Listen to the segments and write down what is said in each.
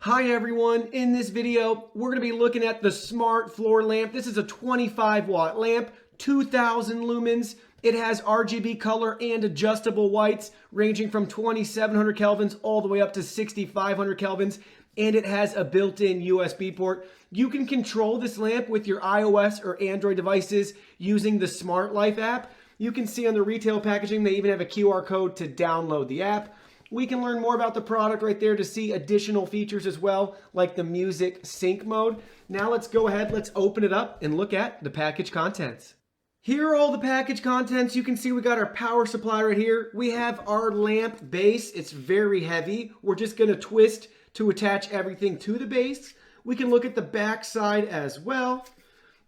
Hi everyone, in this video we're going to be looking at the smart floor lamp. This is a 25-watt lamp, 2000 lumens. It has RGB color and adjustable whites ranging from 2700 kelvins all the way up to 6500 kelvins, and it has a built-in USB port. You can control this lamp with your iOS or Android devices using the Smart Life app. You can see on the retail packaging they even have a QR code to download the app. We can learn more about the product right there to see additional features as well, like the music sync mode. Now let's go ahead, let's open it up and look at the package contents. Here are all the package contents. You can see we got our power supply right here. We have our lamp base. It's very heavy. We're just going to twist to attach everything to the base. We can look at the back side as well.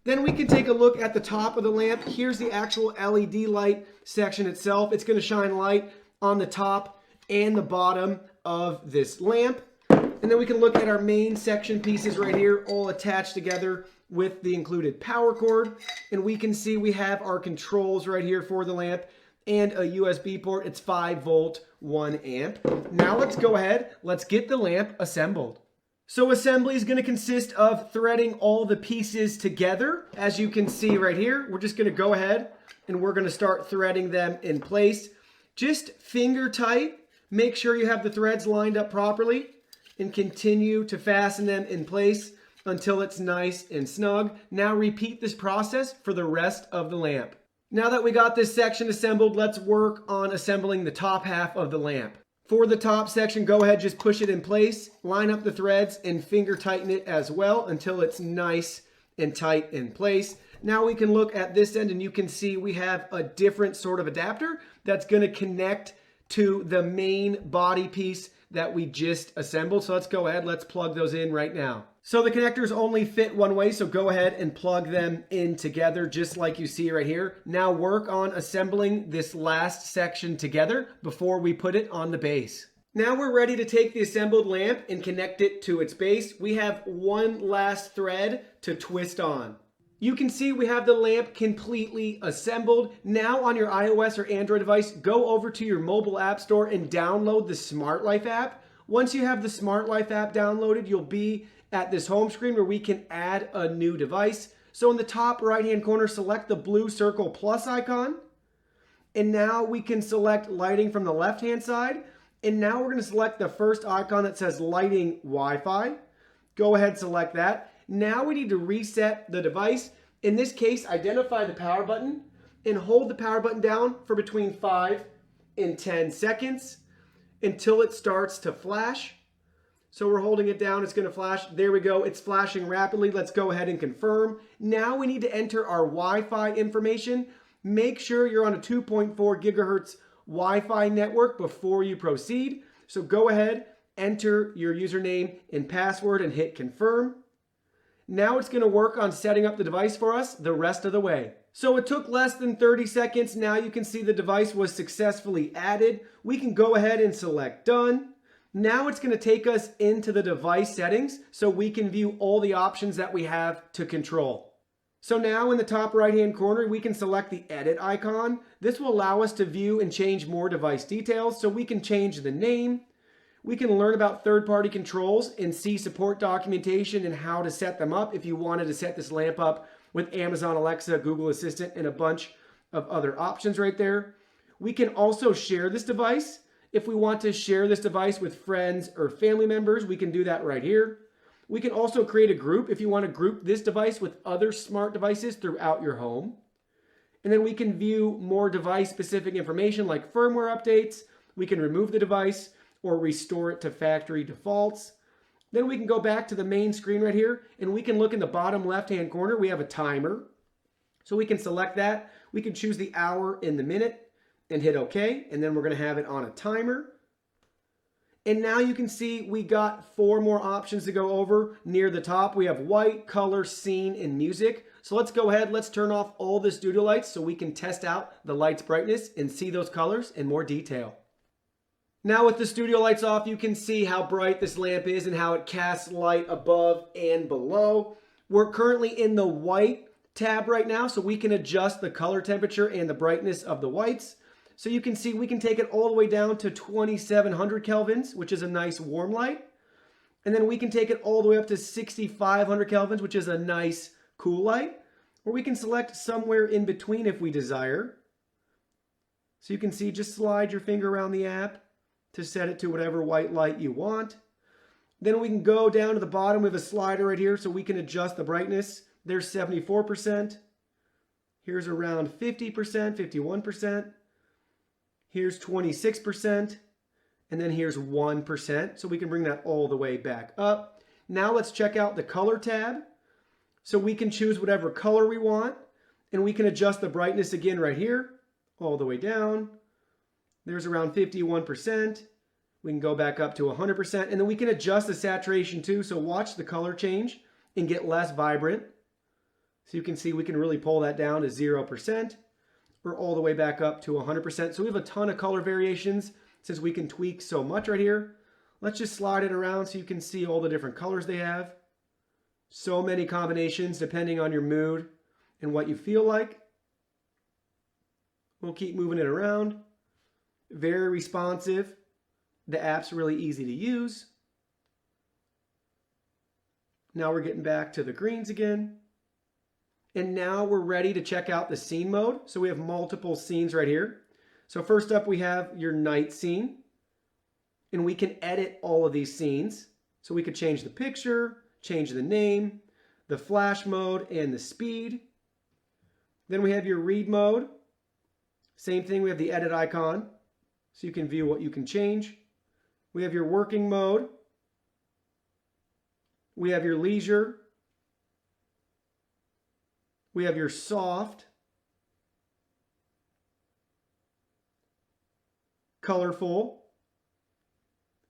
Then we can take a look at the top of the lamp. Here's the actual LED light section itself. It's going to shine light on the top and the bottom of this lamp. And then we can look at our main section pieces right here, all attached together with the included power cord. And we can see we have our controls right here for the lamp and a USB port. It's 5 volt, 1 amp. Now let's go ahead, let's get the lamp assembled. So assembly is going to consist of threading all the pieces together. As you can see right here, we're just going to go ahead and we're going to start threading them in place. Just finger tight. Make sure you have the threads lined up properly and continue to fasten them in place until it's nice and snug. Now repeat this process for the rest of the lamp. Now that we got this section assembled, let's work on assembling the top half of the lamp. For the top section, go ahead, just push it in place, line up the threads and finger tighten it as well until it's nice and tight in place. Now we can look at this end and you can see we have a different sort of adapter that's going to connect to the main body piece that we just assembled. So let's go ahead, let's plug those in right now. So the connectors only fit one way, so go ahead and plug them in together just like you see right here. Now work on assembling this last section together before we put it on the base. Now we're ready to take the assembled lamp and connect it to its base. We have one last thread to twist on. You can see we have the lamp completely assembled. Now on your iOS or Android device, go over to your mobile app store and download the Smart Life app. Once you have the Smart Life app downloaded, you'll be at this home screen where we can add a new device. So in the top right-hand corner, select the blue circle plus icon. And now we can select lighting from the left-hand side. And now we're going to select the first icon that says lighting Wi-Fi. Go ahead, select that. Now we need to reset the device. In this case, identify the power button and hold the power button down for between 5 and 10 seconds until it starts to flash. So we're holding it down, it's going to flash. There we go, it's flashing rapidly. Let's go ahead and confirm. Now we need to enter our Wi-Fi information. Make sure you're on a 2.4 gigahertz Wi-Fi network before you proceed. So go ahead, enter your username and password and hit confirm. Now it's going to work on setting up the device for us the rest of the way. So it took less than 30 seconds. Now you can see the device was successfully added. We can go ahead and select done. Now it's going to take us into the device settings so we can view all the options that we have to control. So now in the top right hand corner, we can select the edit icon. This will allow us to view and change more device details. So we can change the name. We can learn about third-party controls and see support documentation and how to set them up if you wanted to set this lamp up with Amazon Alexa, Google Assistant, and a bunch of other options right there. We can also share this device. If we want to share this device with friends or family members, we can do that right here. We can also create a group if you want to group this device with other smart devices throughout your home. And then we can view more device-specific information like firmware updates. We can remove the device or restore it to factory defaults. Then we can go back to the main screen right here and we can look in the bottom left-hand corner. We have a timer. So we can select that. We can choose the hour and the minute and hit OK. And then we're going to have it on a timer. And now you can see we got 4 more options to go over. Near the top, we have white, color, scene, and music. So let's go ahead. Let's turn off all the studio lights so we can test out the light's brightness and see those colors in more detail. Now with the studio lights off, you can see how bright this lamp is and how it casts light above and below. We're currently in the white tab right now, so we can adjust the color temperature and the brightness of the whites. So you can see we can take it all the way down to 2700 kelvins, which is a nice warm light. And then we can take it all the way up to 6,500 kelvins, which is a nice cool light. Or we can select somewhere in between if we desire. So you can see, just slide your finger around the app to set it to whatever white light you want. Then we can go down to the bottom. We have a slider right here so we can adjust the brightness. There's 74%. Here's around 50%, 51%. Here's 26%. And then here's 1%. So we can bring that all the way back up. Now let's check out the color tab. So we can choose whatever color we want. And we can adjust the brightness again right here, all the way down. There's around 51%. We can go back up to 100%. And then we can adjust the saturation too. So watch the color change and get less vibrant. So you can see we can really pull that down to 0% or all the way back up to 100%. So we have a ton of color variations since we can tweak so much right here. Let's just slide it around so you can see all the different colors they have. So many combinations depending on your mood and what you feel like. We'll keep moving it around. Very responsive. The app's really easy to use. Now we're getting back to the greens again. And now we're ready to check out the scene mode. So we have multiple scenes right here. So first up we have your night scene. And we can edit all of these scenes. So we could change the picture, change the name, the flash mode, and the speed. Then we have your read mode. Same thing, we have the edit icon. So you can view what you can change. We have your working mode. We have your leisure. We have your soft, colorful.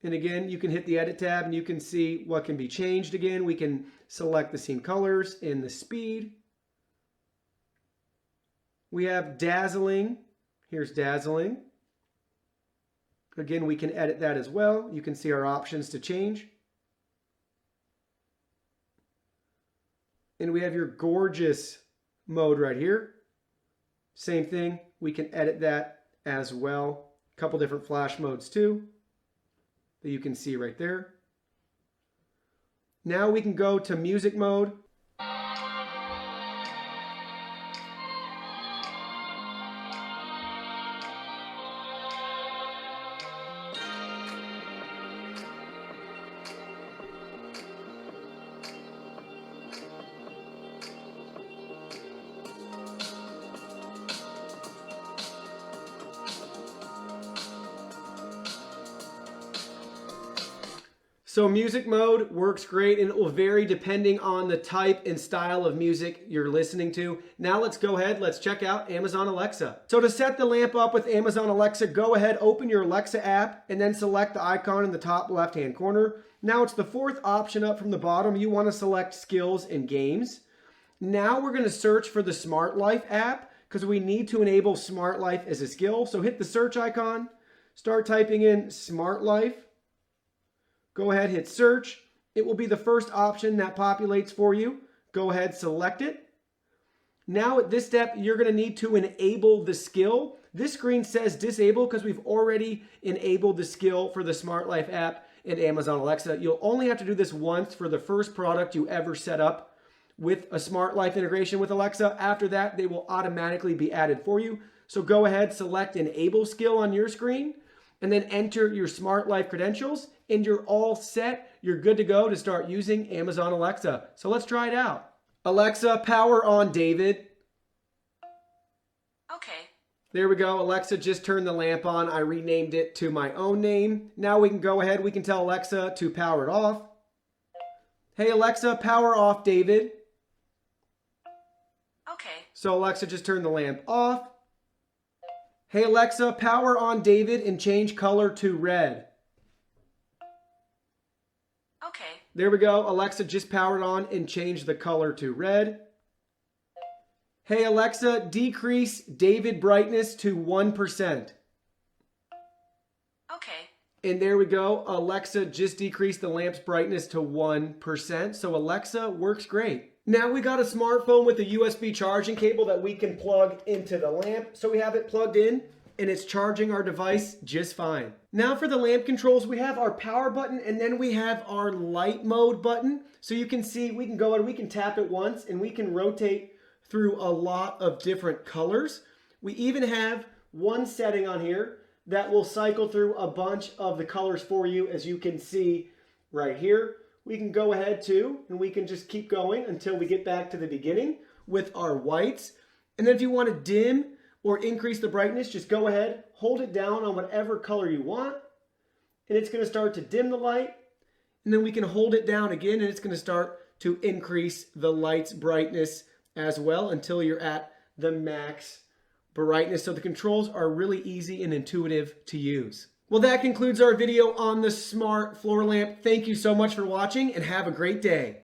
And again, you can hit the edit tab and you can see what can be changed again. We can select the scene colors and the speed. We have dazzling. Here's dazzling. Again, we can edit that as well. You can see our options to change. And we have your gorgeous mode right here. Same thing, we can edit that as well. A couple different flash modes too that you can see right there. Now we can go to music mode. So music mode works great, and it will vary depending on the type and style of music you're listening to. Now let's go ahead, let's check out Amazon Alexa. So to set the lamp up with Amazon Alexa, go ahead, open your Alexa app, and then select the icon in the top left-hand corner. Now it's the fourth option up from the bottom. You want to select skills and games. Now we're going to search for the Smart Life app because we need to enable Smart Life as a skill. So hit the search icon, start typing in Smart Life. Go ahead, hit search. It will be the first option that populates for you. Go ahead, select it. Now at this step, you're going to need to enable the skill. This screen says disable because we've already enabled the skill for the Smart Life app in Amazon Alexa. You'll only have to do this once for the first product you ever set up with a Smart Life integration with Alexa. After that, they will automatically be added for you. So go ahead, select enable skill on your screen, and then enter your Smart Life credentials, and you're all set. You're good to go to start using Amazon Alexa. So let's try it out. Alexa, power on David. Okay. There we go. Alexa just turned the lamp on. I renamed it to my own name. Now we can go ahead. We can tell Alexa to power it off. Hey, Alexa, power off David. Okay. So Alexa just turned the lamp off. Hey, Alexa, power on David and change color to red. Okay. There we go. Alexa just powered on and changed the color to red. Hey, Alexa, decrease David brightness to 1%. Okay. And there we go. Alexa just decreased the lamp's brightness to 1%. So Alexa works great. Now we got a smartphone with a USB charging cable that we can plug into the lamp. So we have it plugged in and it's charging our device just fine. Now for the lamp controls, we have our power button and then we have our light mode button. So you can see we can go and we can tap it once and we can rotate through a lot of different colors. We even have one setting on here that will cycle through a bunch of the colors for you, as you can see right here. We can go ahead too, and we can just keep going until we get back to the beginning with our whites. And then if you want to dim or increase the brightness, just go ahead, hold it down on whatever color you want, and it's going to start to dim the light. And then we can hold it down again, and it's going to start to increase the light's brightness as well until you're at the max brightness. So the controls are really easy and intuitive to use. Well, that concludes our video on the smart floor lamp. Thank you so much for watching and have a great day.